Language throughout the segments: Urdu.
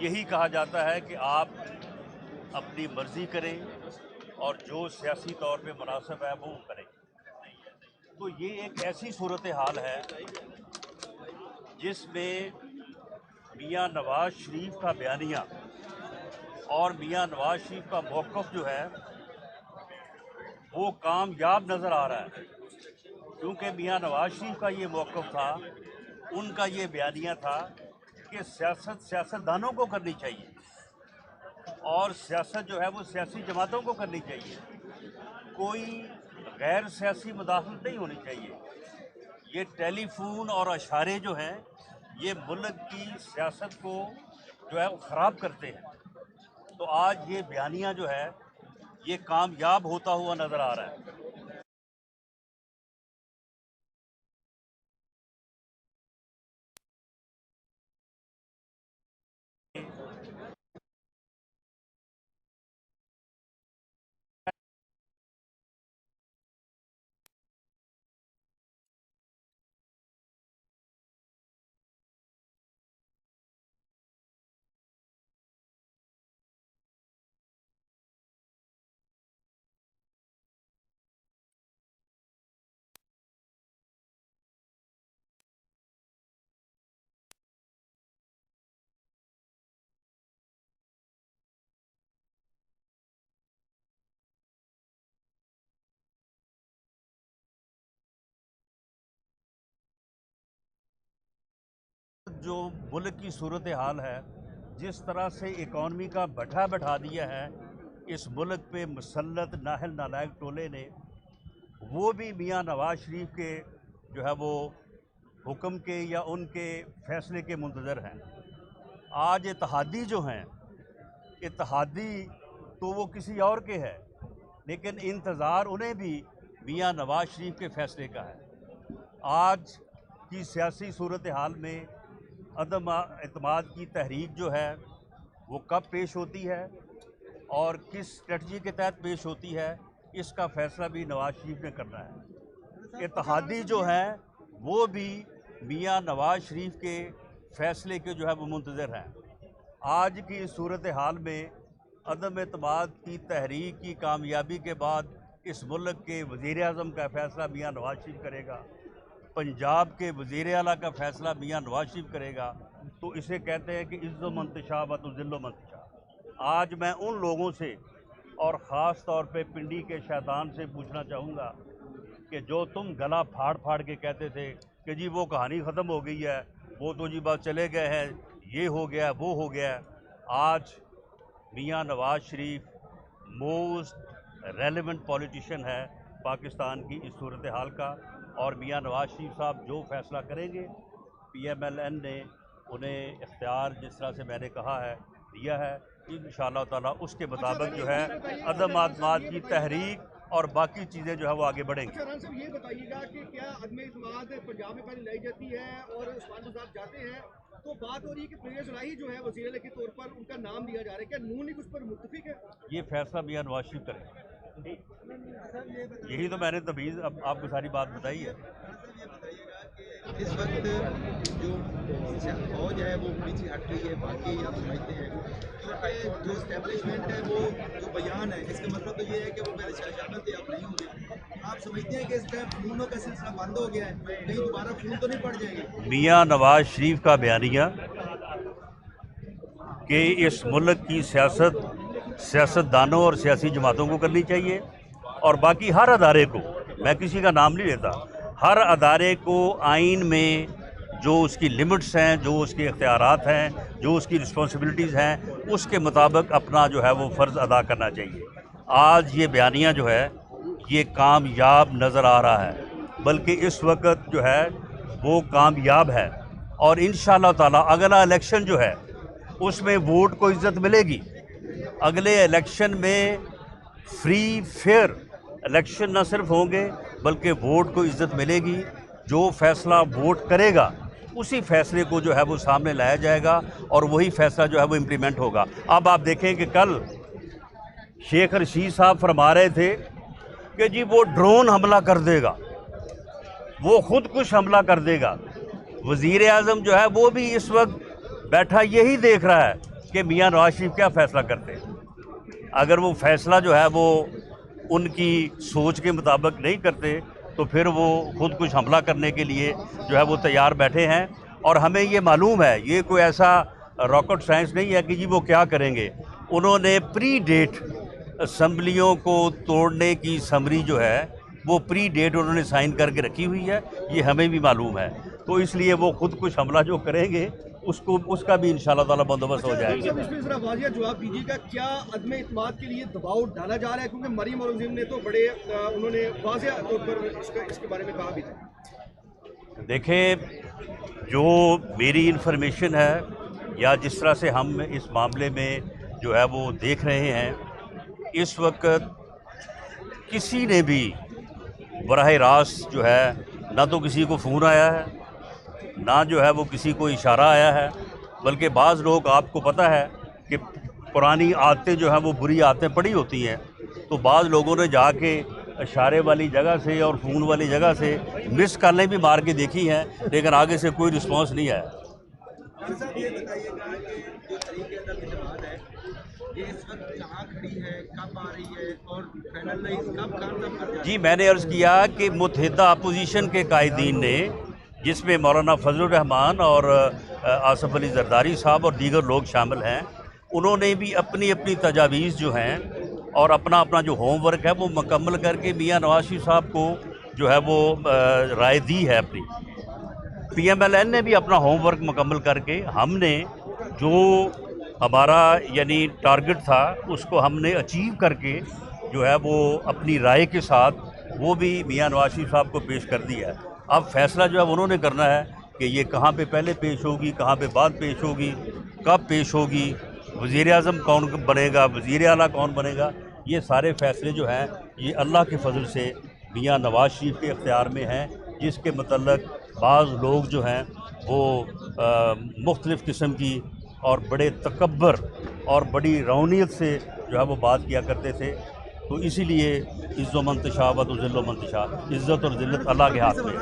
یہی کہا جاتا ہے کہ آپ اپنی مرضی کریں اور جو سیاسی طور پہ مناسب ہے وہ کریں۔ تو یہ ایک ایسی صورتحال ہے جس میں میاں نواز شریف کا بیانیہ اور میاں نواز شریف کا موقف جو ہے وہ کامیاب نظر آ رہا ہے، کیونکہ میاں نواز شریف کا یہ موقف تھا، ان کا یہ بیانیہ تھا کہ سیاستدانوں کو کرنی چاہیے اور سیاست جو ہے وہ سیاسی جماعتوں کو کرنی چاہیے، کوئی غیر سیاسی مداخلت نہیں ہونی چاہیے۔ یہ ٹیلی فون اور اشارے جو ہیں یہ ملک کی سیاست کو جو ہے وہ خراب کرتے ہیں۔ تو آج یہ بیانیہ جو ہے یہ کامیاب ہوتا ہوا نظر آ رہا ہے۔ جو ملک کی صورتحال ہے، جس طرح سے اکانومی کا بٹھا دیا ہے اس ملک پہ مسلط نااہل نالائق ٹولے نے، وہ بھی میاں نواز شریف کے جو ہے وہ حکم کے یا ان کے فیصلے کے منتظر ہیں۔ آج اتحادی جو ہیں، اتحادی تو وہ کسی اور کے ہے، لیکن انتظار انہیں بھی میاں نواز شریف کے فیصلے کا ہے۔ آج کی سیاسی صورتحال میں عدم اعتماد کی تحریک جو ہے وہ کب پیش ہوتی ہے اور کس اسٹریٹجی کے تحت پیش ہوتی ہے، اس کا فیصلہ بھی نواز شریف نے کرنا ہے۔ اتحادی جو ہیں وہ بھی میاں نواز شریف کے فیصلے کے جو ہے وہ منتظر ہیں۔ آج کی صورتحال میں عدم اعتماد کی تحریک کی کامیابی کے بعد اس ملک کے وزیر اعظم کا فیصلہ میاں نواز شریف کرے گا، پنجاب کے وزیر اعلیٰ کا فیصلہ میاں نواز شریف کرے گا، تو اسے کہتے ہیں کہ عز و منتشا و تذل و منتشا۔ آج میں ان لوگوں سے اور خاص طور پہ پنڈی کے شیطان سے پوچھنا چاہوں گا کہ جو تم گلا پھاڑ کے کہتے تھے کہ جی وہ کہانی ختم ہو گئی ہے، وہ تو جی بات چلے گئے ہیں، یہ ہو گیا وہ ہو گیا، آج Mian Nawaz Sharif most relevant politician ہے پاکستان کی اس صورتحال کا، اور میاں نواز شریف صاحب جو فیصلہ کریں گے، پی ایم ایل این نے انہیں اختیار جس طرح سے میں نے کہا ہے دیا ہے، انشاءاللہ تعالیٰ اس کے مطابق جو ہے عدم اعتماد کی تحریک اور باقی چیزیں جو ہے وہ آگے بڑھیں گی۔ رانا صاحب یہ بتائیے گا کہ کیا عدم اعتماد پنجاب میں پہلے لائی جاتی ہے اور عثمان صاحب جاتے ہیں تو بات ہو رہی ہے کہ پرویز الہی جو ہے وزیر اعلیٰ کے طور پر ان کا نام دیا جا رہا ہے، کیا نون لیگ اس پر متفق ہے؟ یہ فیصلہ میاں نواز شریف کریں، یہی تو میں نے تمیز اب آپ کو ساری بات بتائی ہے۔ اس وقت جو فوج ہے وہ پیچھے ہٹ رہی ہے، باقی آپ سمجھتے ہیں جو اسٹیبلشمنٹ ہے وہ جو بیان ہے اس کا مطلب تو یہ ہے کہ وہ پہلے شامل تھے، اب نہیں ہوں گے۔ آپ سمجھتے ہیں کہ اس ٹائم خونوں کا سلسلہ بند ہو گیا ہے، کہیں دوبارہ خون تو نہیں پڑ جائیں گے؟ میاں نواز شریف کا بیانیہ کہ اس ملک کی سیاستدانوں اور سیاسی جماعتوں کو کرنی چاہیے، اور باقی ہر ادارے کو، میں کسی کا نام نہیں لیتا، ہر ادارے کو آئین میں جو اس کی لمٹس ہیں، جو اس کے اختیارات ہیں، جو اس کی رسپانسبلٹیز ہیں، اس کے مطابق اپنا جو ہے وہ فرض ادا کرنا چاہیے۔ آج یہ بیانیہ جو ہے یہ کامیاب نظر آ رہا ہے، بلکہ اس وقت جو ہے وہ کامیاب ہے، اور انشاءاللہ تعالیٰ اگلا الیکشن جو ہے اس میں ووٹ کو عزت ملے گی۔ اگلے الیکشن میں فری فیئر الیکشن نہ صرف ہوں گے بلکہ ووٹ کو عزت ملے گی، جو فیصلہ ووٹ کرے گا اسی فیصلے کو جو ہے وہ سامنے لایا جائے گا اور وہی فیصلہ جو ہے وہ امپلیمنٹ ہوگا۔ اب آپ دیکھیں کہ کل شیخ رشید صاحب فرما رہے تھے کہ جی وہ ڈرون حملہ کر دے گا، وہ خود کش حملہ کر دے گا۔ وزیر اعظم جو ہے وہ بھی اس وقت بیٹھا یہی دیکھ رہا ہے کہ میاں نواز شریف کیا فیصلہ کرتے ہیں. اگر وہ فیصلہ جو ہے وہ ان کی سوچ کے مطابق نہیں کرتے تو پھر وہ خود کچھ حملہ کرنے کے لیے جو ہے وہ تیار بیٹھے ہیں. اور ہمیں یہ معلوم ہے، یہ کوئی ایسا راکٹ سائنس نہیں ہے کہ جی وہ کیا کریں گے. انہوں نے پری ڈیٹ اسمبلیوں کو توڑنے کی سمری جو ہے وہ پری ڈیٹ انہوں نے سائن کر کے رکھی ہوئی ہے، یہ ہمیں بھی معلوم ہے. تو اس لیے وہ خود کچھ حملہ جو کریں گے اس کا بھی انشاءاللہ تعالیٰ بندوبست ہو جائے گا. اس میں ذرا واضح جواب دیجیے گا، کیا عدم اعتماد کے لیے دباؤ ڈالا جا رہا ہے؟ کیونکہ مریم اور عظیم نے تو بڑے انہوں نے واضح طور پر اس کے بارے میں کہا بھی تھا. دیکھیں، جو میری انفارمیشن ہے یا جس طرح سے ہم اس معاملے میں جو ہے وہ دیکھ رہے ہیں، اس وقت کسی نے بھی براہ راست جو ہے نہ تو کسی کو فون آیا ہے، نہ جو ہے وہ کسی کو اشارہ آیا ہے، بلکہ بعض لوگ، آپ کو پتہ ہے کہ پرانی عادتیں جو ہیں وہ بری عادتیں پڑی ہوتی ہیں، تو بعض لوگوں نے جا کے اشارے والی جگہ سے اور فون والی جگہ سے مس کالیں بھی مار کے دیکھی ہیں، لیکن آگے سے کوئی رسپانس نہیں آیا. صاحب یہ بتائیے گا کہ جو طریقہ عدم اعتماد ہے یہ اس وقت کہاں کھڑی ہے، کب آ رہی ہے اور فائنلائز کب ختم کر جائے؟ جی، میں نے عرض کیا کہ متحدہ اپوزیشن کے قائدین نے، جس میں مولانا فضل الرحمان اور آصف علی زرداری صاحب اور دیگر لوگ شامل ہیں، انہوں نے بھی اپنی اپنی تجاویز جو ہیں اور اپنا جو ہوم ورک ہے وہ مکمل کر کے میاں نواز شریف صاحب کو جو ہے وہ رائے دی ہے اپنی. پی ایم ایل این نے بھی اپنا ہوم ورک مکمل کر کے، ہم نے جو ہمارا یعنی ٹارگٹ تھا اس کو ہم نے اچیو کر کے جو ہے وہ اپنی رائے کے ساتھ وہ بھی میاں نواز شریف صاحب کو پیش کر دیا ہے. اب فیصلہ جو ہے انہوں نے کرنا ہے کہ یہ کہاں پہ پہلے پیش ہوگی، کہاں پہ بعد پیش ہوگی، کب پیش ہوگی، وزیر اعظم کون بنے گا، وزیر اعلیٰ کون بنے گا. یہ سارے فیصلے جو ہیں یہ اللہ کے فضل سے میاں نواز شریف کے اختیار میں ہیں، جس کے متعلق بعض لوگ جو ہیں وہ مختلف قسم کی اور بڑے تکبر اور بڑی رونیت سے جو ہے وہ بات کیا کرتے تھے. تو اسی لیے عز و منتشا و ذل و منتشا، عزت اور ذلت اللہ کے ہاتھ میں.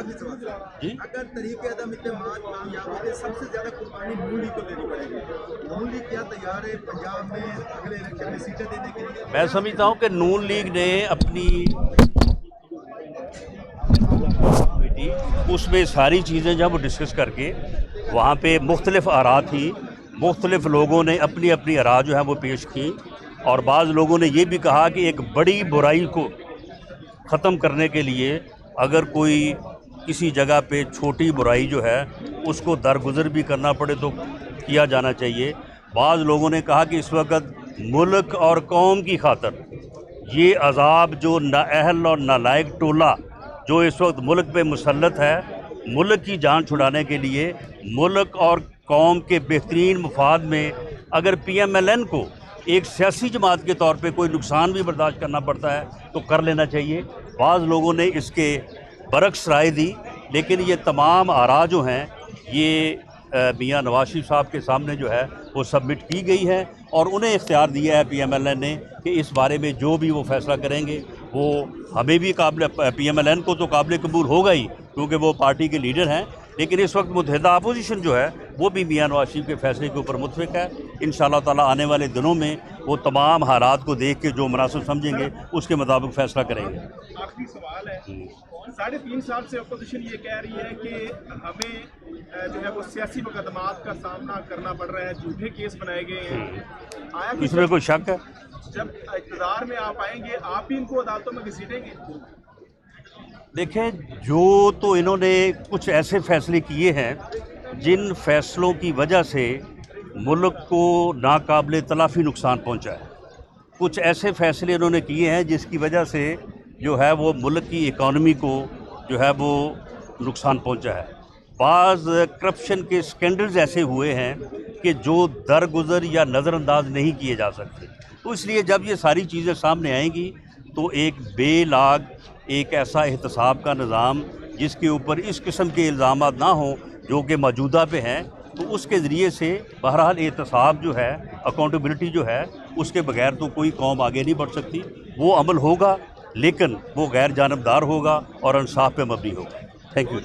جی، اگر طریقہ عدم اعتماد کامیاب ہوتے سب سے زیادہ قربانی نون لیگ کو دینی پڑے گی. نون لیگ کیا تیار ہے پنجاب میں اگلے الیکشن میں سیٹیں دینے کے لیے؟ میں سمجھتا ہوں کہ نون لیگ نے اپنی اس میں ساری چیزیں جب وہ ڈسکس کر کے وہاں پہ مختلف آراء تھی، مختلف لوگوں نے اپنی اپنی آراء جو ہیں وہ پیش کی، اور بعض لوگوں نے یہ بھی کہا کہ ایک بڑی برائی کو ختم کرنے کے لیے اگر کوئی کسی جگہ پہ چھوٹی برائی جو ہے اس کو درگزر بھی کرنا پڑے تو کیا جانا چاہیے. بعض لوگوں نے کہا کہ اس وقت ملک اور قوم کی خاطر یہ عذاب جو نااہل اور نالائق ٹولہ جو اس وقت ملک پہ مسلط ہے، ملک کی جان چھڑانے کے لیے ملک اور قوم کے بہترین مفاد میں اگر پی ایم ایل این کو ایک سیاسی جماعت کے طور پہ کوئی نقصان بھی برداشت کرنا پڑتا ہے تو کر لینا چاہیے. بعض لوگوں نے اس کے برعکس رائے دی، لیکن یہ تمام آراء جو ہیں یہ میاں نواز شریف صاحب کے سامنے جو ہے وہ سبمٹ کی گئی ہے، اور انہیں اختیار دیا ہے پی ایم ایل این نے کہ اس بارے میں جو بھی وہ فیصلہ کریں گے وہ ہمیں بھی قابل، پی ایم ایل این کو تو قابل قبول ہوگا ہی کیونکہ وہ پارٹی کے لیڈر ہیں، لیکن اس وقت متحدہ اپوزیشن جو ہے وہ بھی میاں نواز شریف کے فیصلے کے اوپر متفق ہے. انشاءاللہ تعالیٰ آنے والے دنوں میں وہ تمام حالات کو دیکھ کے جو مناسب سمجھیں گے اس کے مطابق فیصلہ کریں گے. آخری سوال ہے، 3.5 سال سے اپوزیشن یہ کہہ رہی ہے کہ ہمیں جو ہے وہ سیاسی مقدمات کا سامنا کرنا پڑ رہا ہے، جھوٹے کیس بنائے گئے ہیں. اس میں کوئی شک ہے؟ جب اقتدار میں آپ آئیں گے آپ بھی ان کو عدالتوں میں گھسیٹیں گے؟ دیکھیں، جو تو انہوں نے کچھ ایسے فیصلے کیے ہیں جن فیصلوں کی وجہ سے ملک کو ناقابل تلافی نقصان پہنچا ہے. کچھ ایسے فیصلے انہوں نے کیے ہیں جس کی وجہ سے جو ہے وہ ملک کی اکانومی کو جو ہے وہ نقصان پہنچا ہے. بعض کرپشن کے سکینڈلز ایسے ہوئے ہیں کہ جو درگزر یا نظر انداز نہیں کیے جا سکتے. تو اس لیے جب یہ ساری چیزیں سامنے آئیں گی تو ایک بے لاگ ایک ایسا احتساب کا نظام جس کے اوپر اس قسم کے الزامات نہ ہوں جو کہ موجودہ پہ ہیں، تو اس کے ذریعے سے بہرحال احتساب جو ہے، اکاؤنٹیبلٹی جو ہے، اس کے بغیر تو کوئی قوم آگے نہیں بڑھ سکتی. وہ عمل ہوگا لیکن وہ غیر جانبدار ہوگا اور انصاف پہ مبنی ہوگا. Thank you.